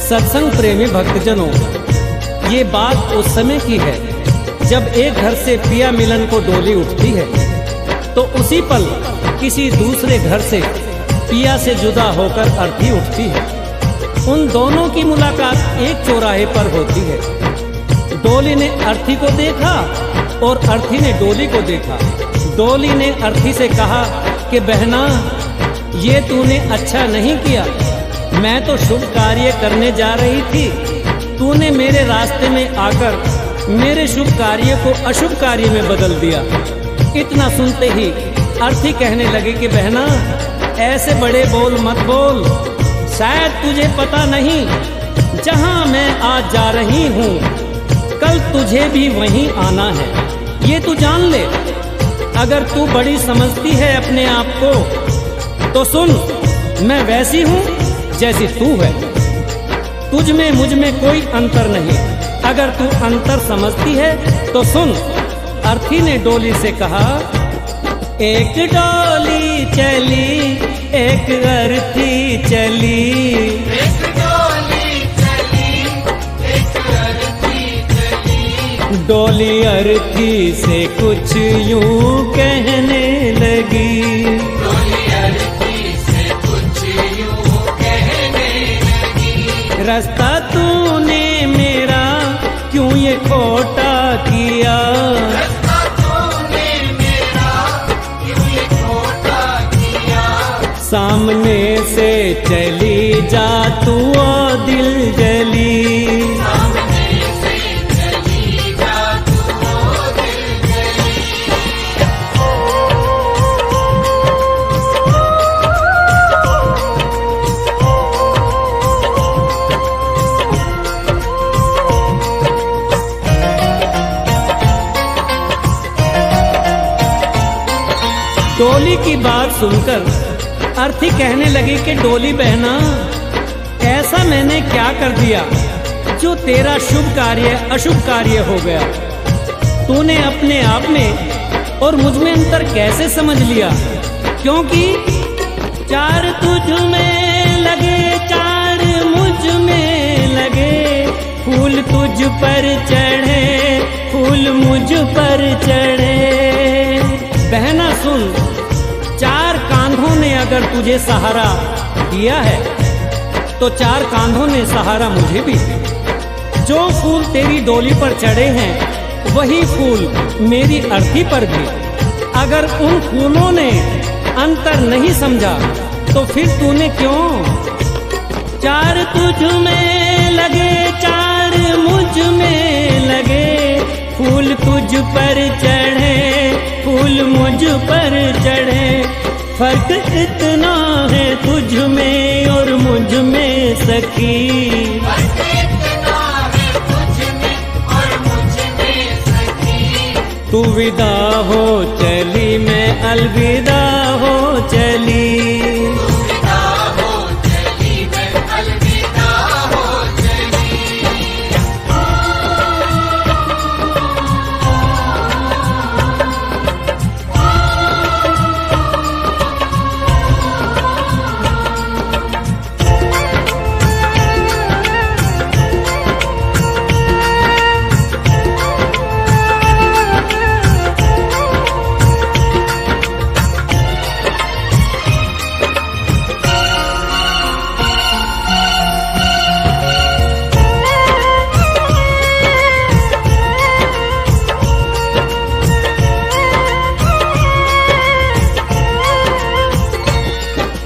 सत्संग प्रेमी भक्तजनों, ये बात उस समय की है जब एक घर से पिया मिलन को डोली उठती है तो उसी पल किसी दूसरे घर से पिया से जुदा होकर अर्थी उठती है। उन दोनों की मुलाकात एक चौराहे पर होती है। डोली ने अर्थी को देखा और अर्थी ने डोली को देखा। डोली ने अर्थी से कहा कि बहना, ये तूने अच्छा नहीं किया। मैं तो शुभ कार्य करने जा रही थी, तूने मेरे रास्ते में आकर मेरे शुभ कार्य को अशुभ कार्य में बदल दिया। इतना सुनते ही अर्थी कहने लगे कि बहना, ऐसे बड़े बोल मत बोल। शायद तुझे पता नहीं, जहां मैं आज जा रही हूँ कल तुझे भी वहीं आना है, ये तू जान ले। अगर तू बड़ी समझती है अपने आप को तो सुन, मैं वैसी हूँ जैसी तू है। तुझ में मुझ में कोई अंतर नहीं। अगर तू अंतर समझती है तो सुन। अर्थी ने डोली से कहा, एक डोली चली एक अर्थी चली, एक डोली चली एक अर्थी चली। डोली अर्थी से कुछ यूं कहने लगी, डोली अर्थी से कुछ यूं कहने लगी। रास्ता तूने मेरा क्यों ये खोटा किया, रास्ता तूने मेरा क्यों ये खोटा किया। सामने से चली जा तू ओ दिल जली, सामने से चली जा तू ओ दिल जली। डोली की बात सुनकर अर्थी कहने लगी कि डोली बहना, ऐसा मैंने क्या कर दिया जो तेरा शुभ कार्य अशुभ कार्य हो गया। तूने अपने आप में और मुझ में अंतर कैसे समझ लिया, क्योंकि चार तुझ में लगे चार मुझ में लगे, फूल तुझ पर चढ़े फूल मुझ पर चढ़े। बहना सुन, चार कांधों ने अगर तुझे सहारा दिया है तो चार कांधों ने सहारा मुझे भी। जो फूल तेरी डोली पर चढ़े हैं वही फूल मेरी अर्थी पर भी। अगर उन फूलों ने अंतर नहीं समझा तो फिर तूने क्यों। चार तुझ में लगे चार मुझ में लगे, फूल तुझ पर चढ़े फूल मुझ पर चढ़े। फर्क इतना है तुझ में और मुझ में सखी, फर्क इतना है तुझ में और मुझ में सखी। तू विदा हो चली मैं अलविदा हो चली, तू विदा हो चली मैं अलविदा हो चली।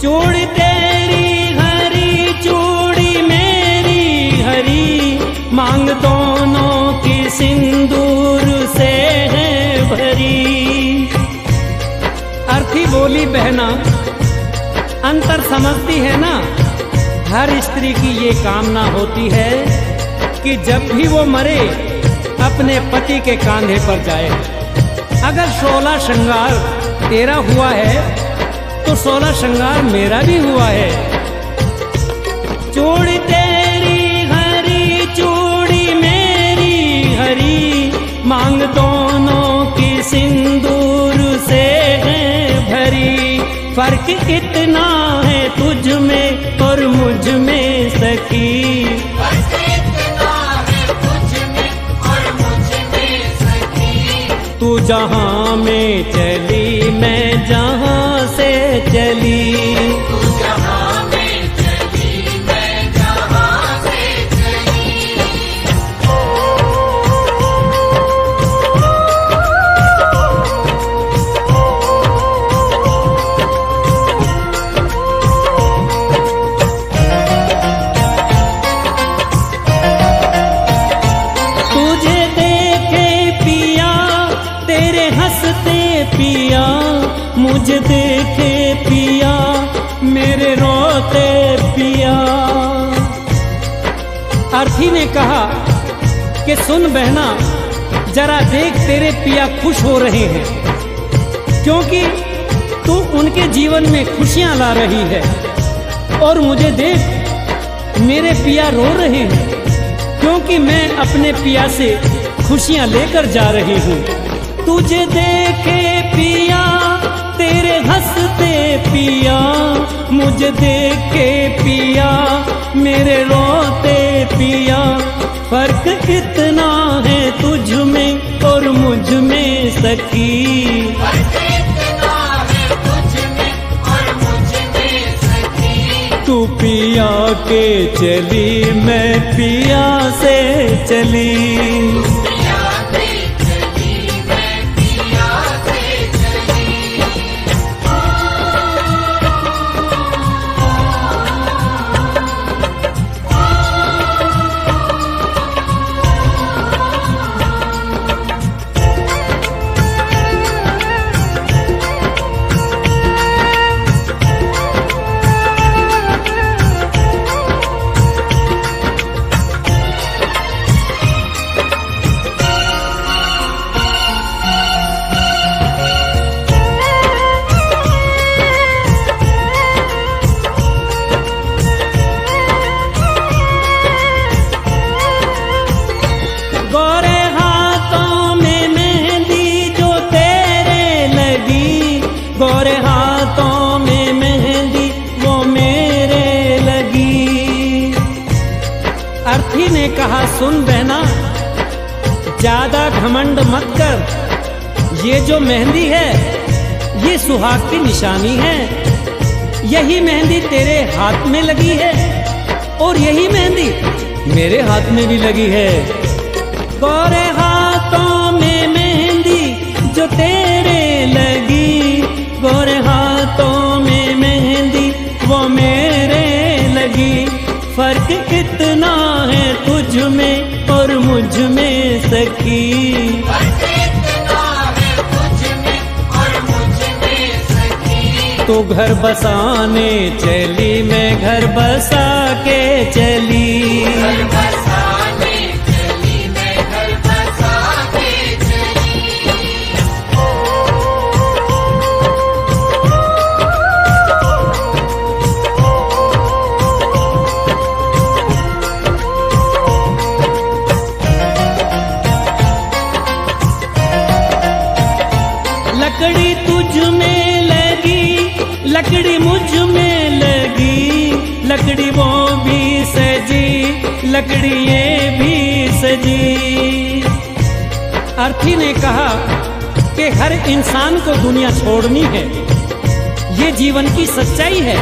चूड़ी तेरी हरी चूड़ी मेरी हरी, मांग दोनों की सिंदूर से है भरी। अर्थी बोली, बहना अंतर समझती है ना, हर स्त्री की ये कामना होती है कि जब भी वो मरे अपने पति के कांधे पर जाए। अगर 16 श्रृंगार तेरा हुआ है तो 16 श्रृंगार मेरा भी हुआ है। चूड़ी तेरी हरी चूड़ी मेरी हरी, मांग दोनों की सिंदूर से है भरी। फर्क इतना है तुझ में और मुझ में सखी, जहां में चली मैं जहां से चली। तू जहां में चली मैं जहां से चली। तुझे देखे पिया तेरे हंसते पिया, मुझे देखे पिया मेरे रोते पिया। अर्थी ने कहा कि सुन बहना, जरा देख तेरे पिया खुश हो रहे हैं, क्योंकि तू उनके जीवन में खुशियां ला रही है। और मुझे देख मेरे पिया रो रहे हैं, क्योंकि मैं अपने पिया से खुशियां लेकर जा रही हूँ। तुझे देखे पिया तेरे हंसते पिया, मुझे देखे पिया मेरे रोते पिया। फर्क इतना है तुझ में और मुझ में सखी। फर्क इतना है तुझ में और मुझ में सखी। तू पिया के चली मैं पिया से चली। पिया से चली मैं पिया से चली। गोरे हाथों में मेहंदी जो तेरे लगी, गोरे हाथों में मेहंदी वो मेरे लगी। अर्थी ने कहा सुन बहना, ज्यादा घमंड मत कर। ये जो मेहंदी है ये सुहाग की निशानी है। यही मेहंदी तेरे हाथ में लगी है और यही मेहंदी मेरे हाथ में भी लगी है। गोरे हाथों में मेहंदी जो तेरे लगी, गोरे हाथों में मेहंदी वो मेरे लगी। फर्क इतना है तुझ में और मुझ में सखी। फर्क इतना है तुझ में और मुझ में सखी। तो घर बसाने चली मैं घर बसा के चली। घर बसाने चली मैं घर बसा के चली। लकड़ी तुझ में लगी, लकड़ी मुझ में लगी, लकड़ी वो भी सजी, लकड़ी ये भी सजी। अर्थी ने कहा कि हर इंसान को दुनिया छोड़नी है, ये जीवन की सच्चाई है।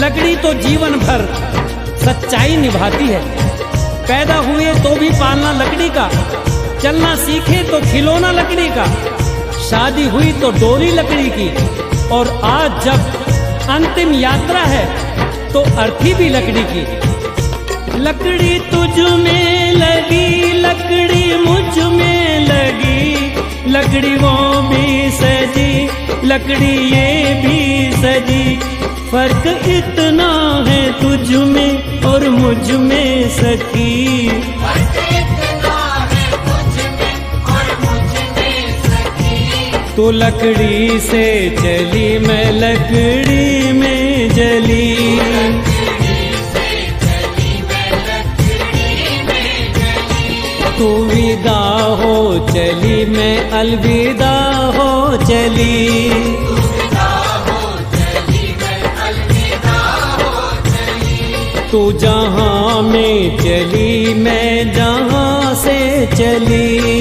लकड़ी तो जीवन भर सच्चाई निभाती है। पैदा हुए तो भी पालना लकड़ी का, चलना सीखे तो खिलौना लकड़ी का, शादी हुई तो डोली लकड़ी की, और आज जब अंतिम यात्रा है तो अर्थी भी लकड़ी की। लकड़ी तुझ में लगी, लकड़ी मुझ में लगी, लकड़ी वो भी सजी, लकड़ी ये भी सजी। फर्क इतना है तुझ में और मुझ में सखी। फर्क इतना है तुझ में और मुझ में सखी। तू लकड़ी से चली मैं लकड़ी में जली। लकड़ी से चली मैं लकड़ी में जली। तू विदा हो चली मैं अलविदा हो चली। तू जहां में चली मैं जहां से चली।